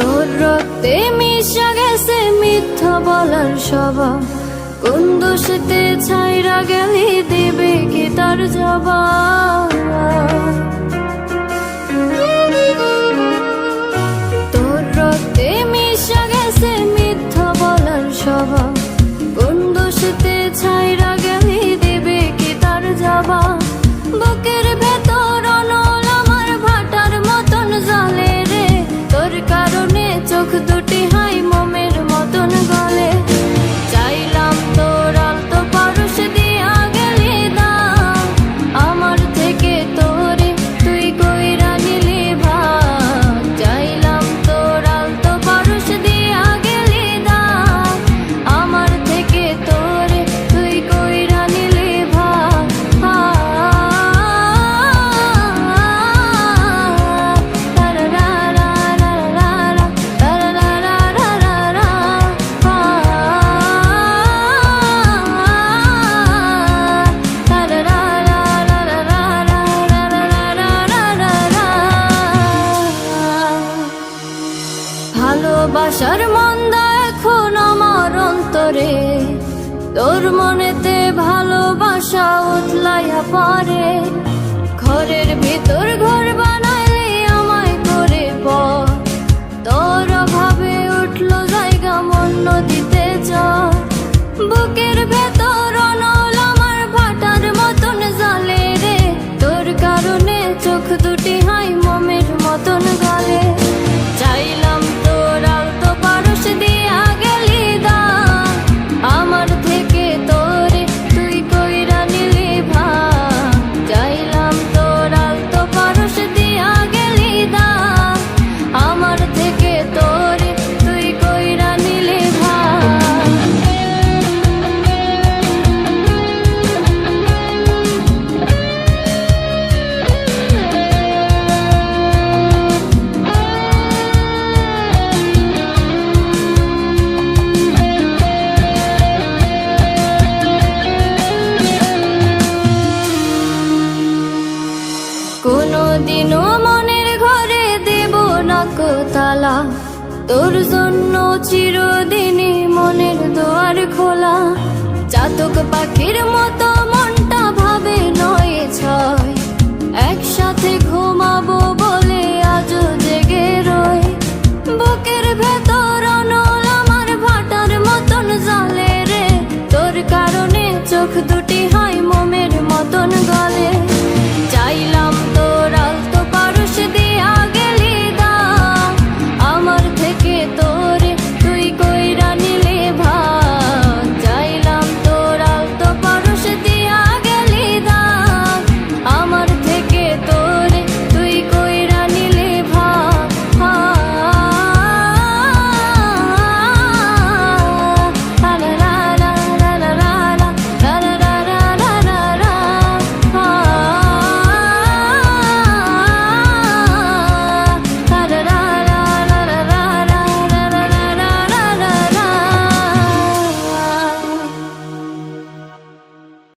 তোর রক্তে মিশা গেছে মিথ্যা বলার স্বভাব, কোন দোষেতে ছাইরা গেলি দেবে কি তার জবাব। তোর রক্তে মিশা গেছে মিথ্যা বলার স্বভাব, কোন দোষেতে ছাইরা গেলি দেবে কি তার জবাব। বুকের ভেতর অনল আমার ভাটার মতন জ্বলে রে, তোর কারণে চোখ দুটি হাই মোমের মতন গলে। চাইলাম তোর আলতো পারস দিয়া গেলি দাম, আমার থেকে তোরে তুই কইরা নিলি ভাগ। চাইলাম তোর আলতো পারস দিয়া গেলি দাম, আমার থেকে তোরে তুই কইরা নিলি ভাগ। ভালোবাসার মন্দা এখন আমার অন্তরে, তোর মনেতে ভালোবাসা উতলাইয়া পড়ে। ঘরের ভিতর ঘর বানাইলে আমায় করে পর, তোর অভাবে উঠলো জায়গা মন নদীতে ঝড়। বুকের ভেতর অনল আমার ভাটার মতন জ্বলে রে, তোর কারণে চোখ দুটি হাই মোমের মতন গলে। চাইলাম তোর আলতো পারস দিয়া গেলি দাম, আমার থেকে তোরে তুই কইরা নিলি ভাগ। চাইলাম তোর আলতো পারস দিয়া গেলি দাম, আমার থেকে তোরে তুই কইরা নিলি ভাগ। কোনদিনও মনের ঘরে দেব না কো তালা, তোর জন্য চিরদিনই মনের দুয়ার খোলা। চাতক পাখির মতো মনটা ভাবে নয় ছয়, একসাথে ঘুমাবো।